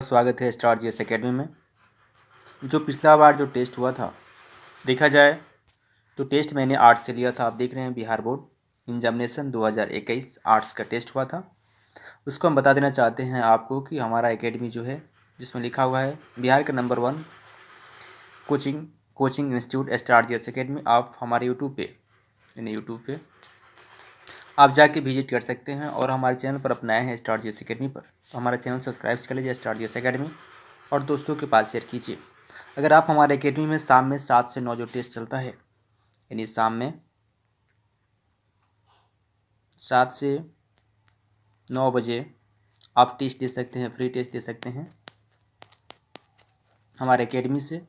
स्वागत है star GS academy में। जो पिछला बार जो टेस्ट हुआ था, देखा जाए तो टेस्ट मैंने आर्ट्स से लिया था। आप देख रहे हैं बिहार बोर्ड एग्जामिनेशन 2021 आर्ट्स का टेस्ट हुआ था। उसको हम बता देना चाहते हैं आपको कि हमारा एकेडमी जो है, जिसमें लिखा हुआ है बिहार का number 1 coaching institute star GS academy. आप हमारे यूट्यूब पे आप जाके विजिट कर सकते हैं। और हमारे चैनल पर अपनाए हैं स्टार जीएस एकेडमी पर, तो हमारा चैनल सब्सक्राइब कर लीजिए स्टार जीएस एकेडमी और दोस्तों के पास शेयर कीजिए। अगर आप हमारे एकेडमी में शाम में 7 से 9 जो टेस्ट चलता है, यानी शाम में 7 से 9 बजे आप टेस्ट दे सकते हैं, फ्री टेस्ट दे सकते हैं हमारे एकेडमी से।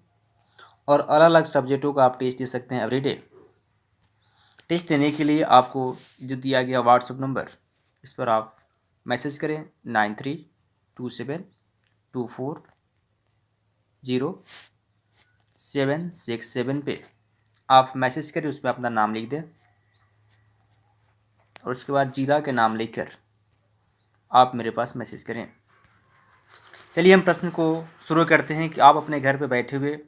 और अलग अलग सब्जेक्टों का आप टेस्ट दे सकते हैं एवरीडे। टेस्ट देने के लिए आपको जो दिया गया व्हाट्सएप नंबर, इस पर आप मैसेज करें 9327240767 पे आप मैसेज करें। उस पर अपना नाम लिख दें और उसके बाद जिला के नाम लिखकर आप मेरे पास मैसेज करें। चलिए हम प्रश्न को शुरू करते हैं कि आप अपने घर पर बैठे हुए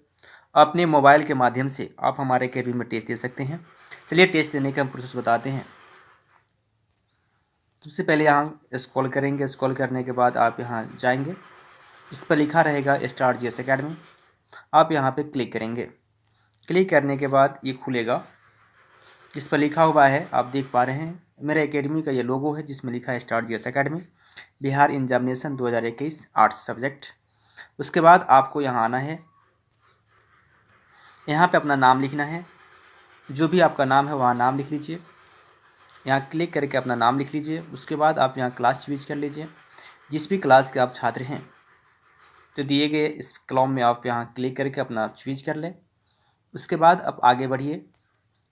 अपने मोबाइल के माध्यम से आप हमारे एकेडमी में टेस्ट दे सकते हैं। चलिए टेस्ट देने का हम प्रोसेस बताते हैं। सबसे पहले यहाँ स्क्रॉल करेंगे। स्क्रॉल करने के बाद आप यहाँ जाएंगे, इस पर लिखा रहेगा स्टार जीएस एकेडमी। आप यहाँ पे क्लिक करेंगे। क्लिक करने के बाद ये खुलेगा, जिस पर लिखा हुआ है आप देख पा रहे हैं मेरे एकेडमी का ये लोगो है, जिसमें लिखा है star GS academy Bihar examination 2021 arts subject. उसके बाद आपको यहाँ आना है, यहाँ पे अपना नाम लिखना है। जो भी आपका नाम है वहाँ नाम लिख लीजिए। यहाँ क्लिक करके अपना नाम लिख लीजिए। उसके बाद आप यहाँ क्लास चूज कर लीजिए, जिस भी क्लास के आप छात्र हैं। तो दिए गए इस कॉलम में आप यहाँ क्लिक करके अपना चूज कर लें। उसके बाद आप आगे बढ़िए।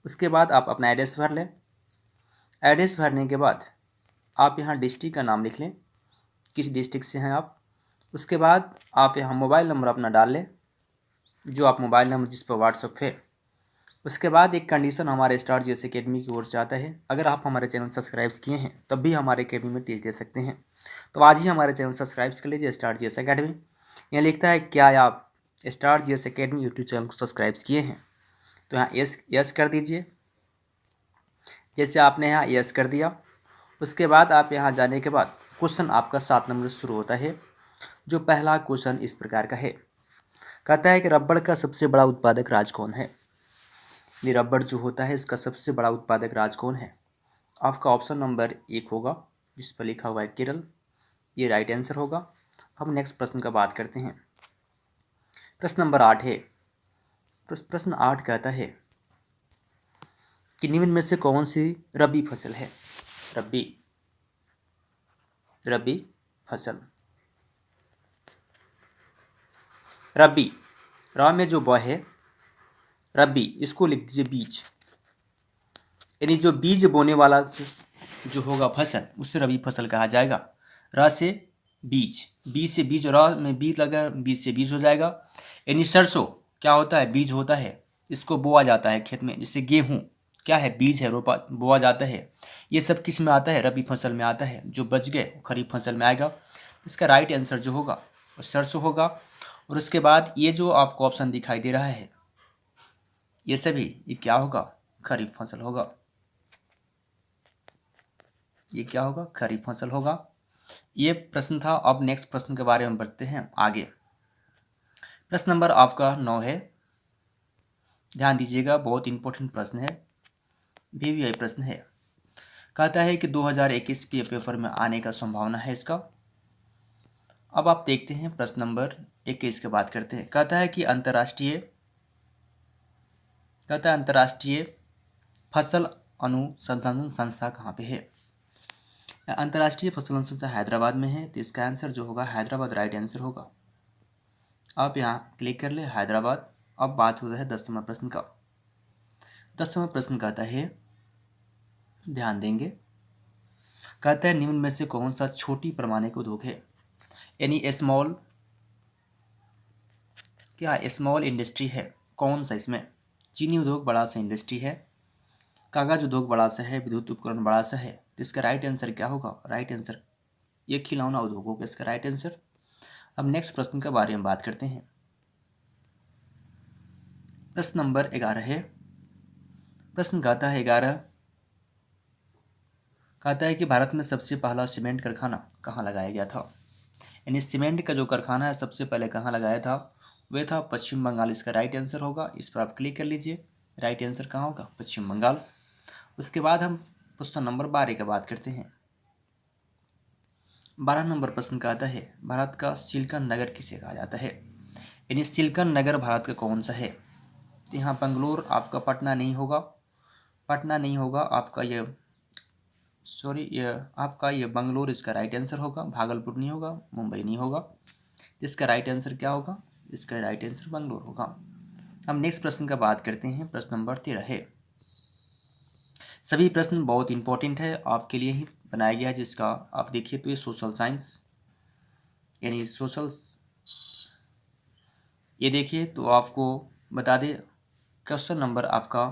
उसके बाद आप अपना एड्रेस भर लें। एड्रेस भरने के बाद आप यहाँ डिस्ट्रिक्ट का नाम लिख लें, किस डिस्ट्रिक्ट से हैं आप। उसके बाद आप यहाँ मोबाइल नंबर अपना डाल लें, जो आप मोबाइल नंबर जिस पर व्हाट्सएप है। उसके बाद एक कंडीशन हमारे स्टार जीएस एकेडमी की ओर से आता है, अगर आप हमारे चैनल सब्सक्राइब किए हैं तब भी हमारे एकेडमी में टेस्ट दे सकते हैं। तो आज ही हमारे चैनल सब्सक्राइब कर लीजिए स्टार जीएस एकेडमी। यहाँ लिखता है क्या आप star GS academy YouTube channel को सब्सक्राइब किए हैं, तो यहाँ यस कर दीजिए। जैसे आपने यहाँ यस कर दिया, उसके बाद आप यहाँ जाने के बाद क्वेश्चन आपका 7 नंबर शुरू होता है। जो पहला क्वेश्चन इस प्रकार का है, कहता है कि रबड़ का सबसे बड़ा उत्पादक राज्य कौन है। ये रबड़ जो होता है इसका सबसे बड़ा उत्पादक राज्य कौन है। आपका ऑप्शन नंबर 1 होगा, जिस पर लिखा हुआ है केरल। ये राइट आंसर होगा। हम नेक्स्ट प्रश्न का बात करते हैं। प्रश्न नंबर 8 है। प्रश्न 8 कहता है कि निम्न में से कौन सी रबी फसल है। रबी फसल। रबी रा में जो ब है रबी, इसको लिख दीजिए बीज, यानी जो बीज बोने वाला जो होगा फसल, उससे रबी फसल कहा जाएगा। र से बीज, बीज से बीज, र में बीज लगा, बीज से बीज हो जाएगा। यानी सरसों क्या होता है, बीज होता है। इसको बोआ जाता है खेत में। जैसे गेहूँ क्या है, बीज है, रोपा बोआ जाता है। ये सब किस में आता है, रबी फसल में आता है। जो बच गए खरीफ फसल में आएगा। इसका राइट आंसर जो होगा वो सरसों होगा। और उसके बाद ये जो आपको ऑप्शन दिखाई दे रहा है, ये सभी ये क्या होगा, खरीफ फसल होगा। ये क्या होगा, खरीफ फसल होगा। ये प्रश्न था। अब नेक्स्ट प्रश्न के बारे में बढ़ते हैं आगे। प्रश्न नंबर आपका 9 है। ध्यान दीजिएगा, बहुत इंपॉर्टेंट प्रश्न है, वीवीआई प्रश्न है। कहता है कि 2021 के पेपर में आने का संभावना है इसका। अब आप देखते हैं प्रश्न नंबर 21 की बात करते हैं। कहता है कि अंतर्राष्ट्रीय फसल अनुसंधान संस्था कहाँ पे है। अंतर्राष्ट्रीय फसल अनुसंधान हैदराबाद में है। तो इसका आंसर जो होगा हैदराबाद राइट आंसर होगा। आप यहाँ क्लिक कर ले हैदराबाद। अब बात हो रहा है 10वां प्रश्न का। 10वां प्रश्न कहता है, ध्यान देंगे, कहता है निम्न में से कौन सा छोटी पैमाने का उद्योग है। यानी स्मॉल इंडस्ट्री है। कौन सा, इसमें चीनी उद्योग बड़ा सा इंडस्ट्री है, कागज उद्योग बड़ा सा है, विद्युत उपकरण बड़ा सा है। तो इसका राइट आंसर क्या होगा, राइट आंसर ये खिलौना उद्योग होगा। इसका राइट आंसर अब नेक्स्ट प्रश्न के बारे में बात करते हैं। प्रश्न नंबर 11 है। प्रश्न कहता है 11, कहता है कि भारत में सबसे पहला सीमेंट कारखाना कहाँ लगाया गया था। यानी सीमेंट का जो कारखाना है सबसे पहले कहाँ लगाया था, वह था पश्चिम बंगाल। इसका राइट आंसर होगा, इस पर आप क्लिक कर लीजिए। राइट आंसर कहाँ होगा, पश्चिम बंगाल। उसके बाद हम प्रश्न नंबर 12 की बात करते हैं। 12 नंबर प्रश्न का आता है, भारत का सिलिकॉन नगर किसे कहा जाता है। यानी सिलिकॉन नगर भारत का कौन सा है। तो यहाँ बंगलोर आपका पटना नहीं होगा, पटना नहीं होगा आपका ये आपका ये बंगलोर इसका राइट आंसर होगा। भागलपुर नहीं होगा, मुंबई नहीं होगा। इसका राइट आंसर क्या होगा, इसका राइट आंसर बंगलोर होगा। हम नेक्स्ट प्रश्न का बात करते हैं। प्रश्न नंबर 13 है। सभी प्रश्न बहुत इंपॉर्टेंट है, आपके लिए ही बनाया गया है। जिसका आप देखिए तो ये सोशल साइंस यानी सोशल, ये देखिए तो आपको बता दें क्वेश्चन नंबर आपका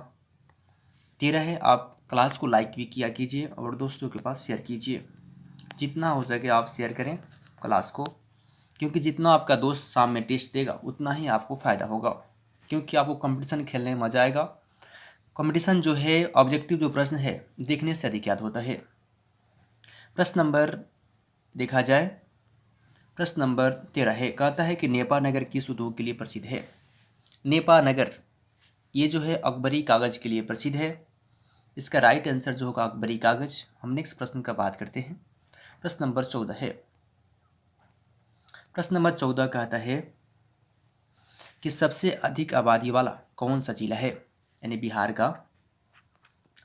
13 है। आप क्लास को लाइक भी किया कीजिए और दोस्तों के पास शेयर कीजिए। जितना हो सके आप शेयर करें क्लास को, क्योंकि जितना आपका दोस्त शाम में टेस्ट देगा उतना ही आपको फ़ायदा होगा, क्योंकि आपको कंपटीशन खेलने में मज़ा आएगा। कंपटीशन जो है, ऑब्जेक्टिव जो प्रश्न है देखने से अधिक याद होता है। प्रश्न नंबर देखा जाए, प्रश्न नंबर 13 है। कहता है कि नेपा नगर किस उद्योग के लिए प्रसिद्ध है। नेपा नगर ये जो है अकबरी कागज़ के लिए प्रसिद्ध है। इसका राइट आंसर जो होगा अकबरी कागज़। हम नेक्स्ट प्रश्न का बात करते हैं। प्रश्न नंबर 14 है। प्रश्न नंबर 14 कहता है कि सबसे अधिक आबादी वाला कौन सा जिला है। यानी बिहार का,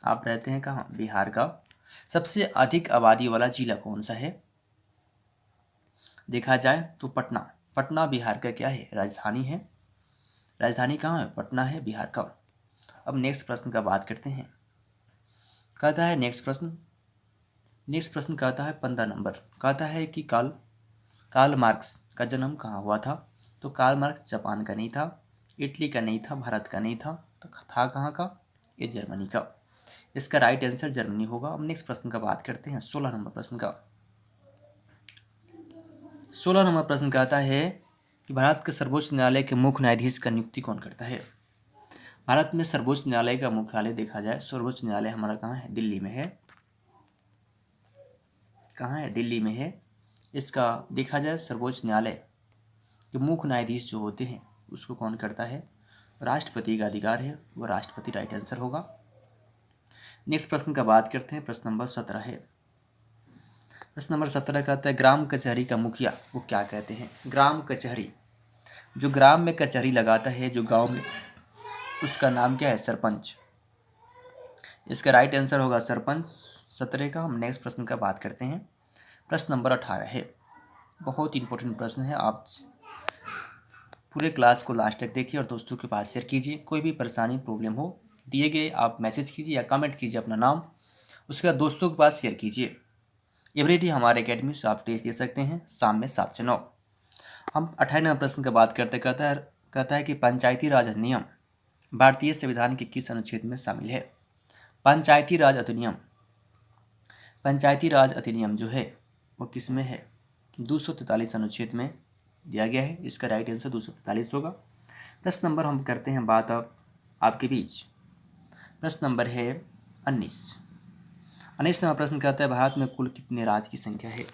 आप रहते हैं कहाँ, बिहार का सबसे अधिक आबादी वाला जिला कौन सा है। देखा जाए तो पटना, पटना बिहार का क्या है, राजधानी है। राजधानी कहाँ है, पटना है बिहार का। अब नेक्स्ट प्रश्न का बात करते हैं। कहता है नेक्स्ट प्रश्न कहता है 15 नंबर। कहता है कि कार्ल मार्क्स का जन्म कहाँ हुआ था। तो कार्ल मार्क्स जापान का नहीं था, इटली का नहीं था, भारत का नहीं था, तो था कहाँ का, ये जर्मनी का। इसका राइट आंसर जर्मनी होगा। अब नेक्स्ट प्रश्न का बात करते हैं 16 नंबर प्रश्न का। 16 नंबर प्रश्न कहता है कि भारत के सर्वोच्च न्यायालय के मुख्य न्यायाधीश का नियुक्ति कौन करता है। भारत में सर्वोच्च न्यायालय का मुख्यालय देखा जाए, सर्वोच्च न्यायालय हमारा कहाँ है, दिल्ली में है। कहाँ है, दिल्ली में है। इसका देखा जाए सर्वोच्च न्यायालय के मुख्य न्यायाधीश जो होते हैं उसको कौन करता है, राष्ट्रपति का अधिकार है, वो राष्ट्रपति राइट आंसर होगा। नेक्स्ट प्रश्न का बात करते हैं। प्रश्न नंबर 17 है। प्रश्न नंबर 17 कहता है ग्राम कचहरी का मुखिया वो क्या कहते हैं। ग्राम कचहरी, जो ग्राम में कचहरी लगाता है जो गांव में, उसका नाम क्या है, सरपंच। इसका राइट आंसर होगा सरपंच। 17 का। हम नेक्स्ट प्रश्न का बात करते हैं। प्रश्न नंबर 18 है। बहुत इंपॉर्टेंट प्रश्न है, आप पूरे क्लास को लास्ट तक देखिए और दोस्तों के पास शेयर कीजिए। कोई भी परेशानी प्रॉब्लम हो दिए गए आप मैसेज कीजिए या कमेंट कीजिए अपना नाम, उसके बाद दोस्तों के पास शेयर कीजिए। एवरीडे हमारे अकेडमी से आप टेस्ट दे सकते हैं शाम में 7 से 9। हम 28 नंबर प्रश्न की बात करते कहता है कि पंचायती राज अधिनियम भारतीय संविधान के किस अनुच्छेद में शामिल है। पंचायती राज अधिनियम जो है वो किस में है, 243 अनुच्छेद में दिया गया है। इसका राइट आंसर 243 होगा। प्रश्न नंबर हम करते हैं बात अब आपके बीच। प्रश्न नंबर है 19 नंबर प्रश्न कहता है भारत में कुल कितने राज्य की संख्या है।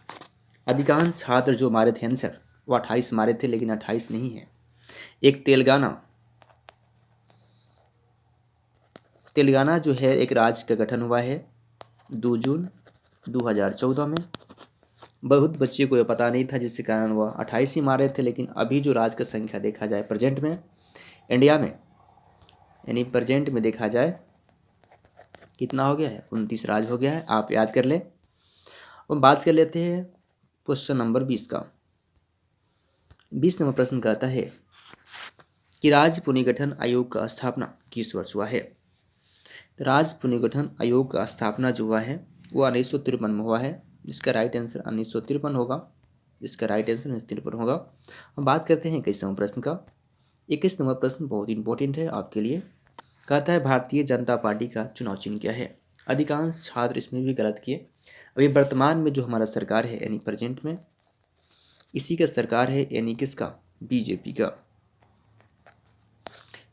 अधिकांश छात्र जो मारे थे आंसर वो 28 मारे थे, लेकिन 28 नहीं है। एक तेलंगाना जो है एक राज्य का गठन हुआ है 2 जून 2014 में। बहुत बच्चे को ये पता नहीं था, जिसके कारण वह 28 ही मारे थे। लेकिन अभी जो राज्य की संख्या देखा जाए प्रेजेंट में इंडिया में, यानी प्रेजेंट में देखा जाए कितना हो गया है, 29 राज्य हो गया है। आप याद कर लें। अब बात कर लेते हैं क्वेश्चन नंबर 20 का। 20 नंबर प्रश्न कहता है कि राज्य पुनर्गठन आयोग का स्थापना किस वर्ष हुआ है। राज्य पुनर्गठन आयोग का स्थापना जो हुआ है वो 1953 में हुआ है। इसका राइट आंसर 1953 होगा। इसका राइट आंसर 1953 होगा। हम बात करते हैं 21 नंबर प्रश्न का। 21 नंबर प्रश्न बहुत इंपॉर्टेंट है आपके लिए। कहता है भारतीय जनता पार्टी का चुनाव चिन्ह क्या है। अधिकांश छात्र इसमें भी गलत किए। अभी वर्तमान में जो हमारा सरकार है यानी प्रेजेंट में इसी का सरकार है, यानी किसका, बीजेपी का।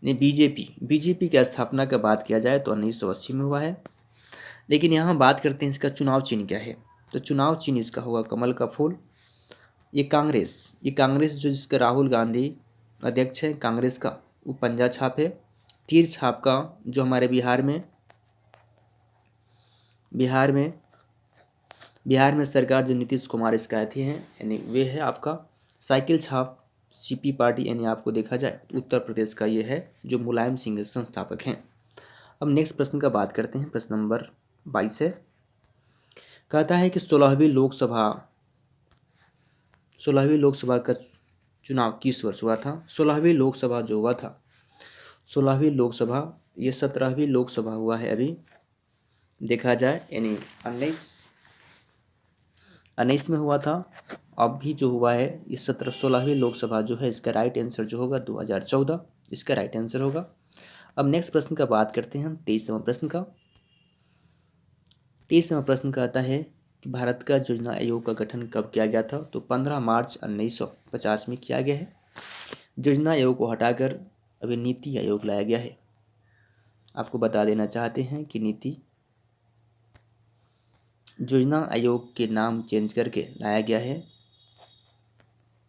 नहीं, बीजेपी की स्थापना का बात किया जाए तो 1980 में हुआ है। लेकिन यहाँ बात करते हैं इसका चुनाव चिन्ह क्या है, तो चुनाव चिन्ह इसका होगा कमल का फूल। ये कांग्रेस जो जिसका राहुल गांधी अध्यक्ष है कांग्रेस का, वो पंजा छाप है। तीर छाप का जो हमारे बिहार में सरकार जो नीतीश कुमार इसका अथी हैं, यानी वे है आपका साइकिल छाप सीपी पार्टी, यानी आपको देखा जाए उत्तर प्रदेश का ये है जो मुलायम सिंह संस्थापक हैं। अब नेक्स्ट प्रश्न का बात करते हैं, प्रश्न नंबर 22 है। कहता है कि 16वीं लोकसभा का चुनाव किस वर्ष हुआ था। 16वीं लोकसभा जो हुआ था, 16वीं लोकसभा ये 17वीं लोकसभा हुआ है अभी देखा जाए, यानी 19 में हुआ था। अब भी जो हुआ है ये 16वीं लोकसभा जो है, इसका राइट आंसर जो होगा 2014 इसका राइट आंसर होगा। अब नेक्स्ट प्रश्न का बात करते हैं हम 23वां प्रश्न का। 23वां प्रश्न कहता है कि भारत का योजना आयोग का गठन कब किया गया था, तो 15 मार्च 1950 में किया गया है। योजना आयोग को हटाकर अभी नीति आयोग लाया गया है। आपको बता देना चाहते हैं कि योजना आयोग के नाम चेंज करके लाया गया है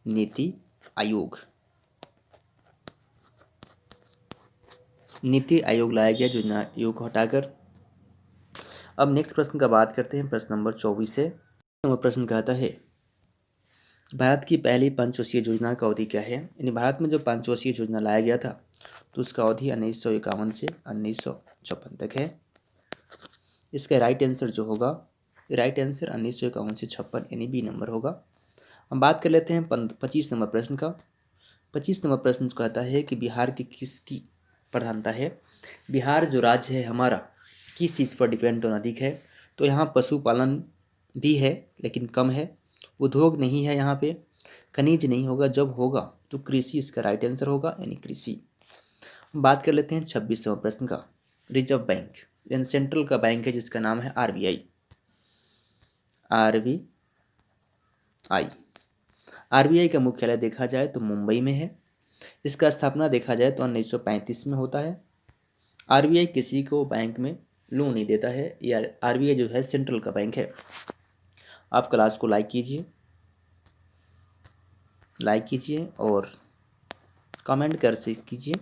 नीति आयोग लाया गया योजना आयोग को हटाकर। अब नेक्स्ट प्रश्न का बात करते हैं, प्रश्न नंबर 24 है। प्रश्न कहता है भारत की पहली पंचवर्षीय योजना का अवधि क्या है, यानी भारत में जो पंचवर्षीय योजना लाया गया था तो उसका अवधि 1951 से 1956 तक है। इसका राइट आंसर जो होगा, राइट आंसर 1951 से 56 यानी बी नंबर होगा। हम बात कर लेते हैं 25 नंबर प्रश्न का। 25 नंबर प्रश्न कहता है कि बिहार की किसकी प्रधानता है। बिहार जो राज्य है हमारा किस चीज़ पर डिपेंड होना अधिक है, तो यहाँ पशुपालन भी है लेकिन कम है, उद्योग नहीं है, यहाँ पे खनिज नहीं होगा, जब होगा तो कृषि इसका राइट आंसर होगा, यानी कृषि। बात कर लेते हैं 26वां प्रश्न का। रिजर्व बैंक यानी सेंट्रल का बैंक है जिसका नाम है आरबीआई का मुख्यालय देखा जाए तो मुंबई में है। इसका स्थापना देखा जाए तो 1935 में होता है। आरबीआई किसी को बैंक में लोन नहीं देता है, या आरबीआई जो है सेंट्रल का बैंक है। आप क्लास को लाइक कीजिए और कमेंट कर से कीजिए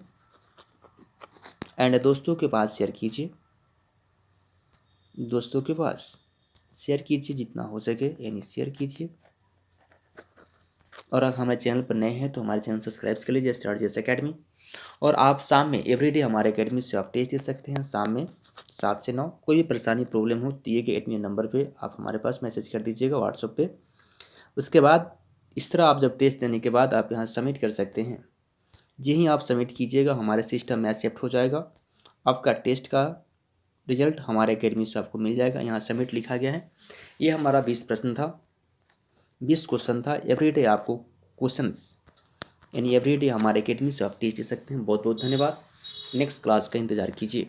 एंड दोस्तों के पास शेयर कीजिए जितना हो सके, यानी शेयर कीजिए। और अगर हमारे चैनल पर नए हैं तो हमारे चैनल सब्सक्राइब कर लीजिए स्टार जेएस एकेडमी। और आप शाम में एवरीडे हमारे एकेडमी से आप टेस्ट दे सकते हैं, शाम में 7 से 9। कोई भी परेशानी प्रॉब्लम हो तो ये कि एडमिन नंबर पे आप हमारे पास मैसेज कर दीजिएगा व्हाट्सएप पे। उसके बाद इस तरह आप जब टेस्ट देने के बाद आप यहाँ सबमिट कर सकते हैं। यही आप सबमिट कीजिएगा हमारे सिस्टम में एक्सेप्ट हो जाएगा, आपका टेस्ट का रिजल्ट हमारे एकेडमी से आपको मिल जाएगा। यहाँ सबमिट लिखा गया है। ये हमारा 20 प्रश्न था, 20 क्वेश्चन था। एवरीडे आपको क्वेश्चंस यानी एवरीडे हमारे एकेडमी से आप टेस्ट दे सकते हैं। बहुत बहुत धन्यवाद। नेक्स्ट क्लास का इंतज़ार कीजिए।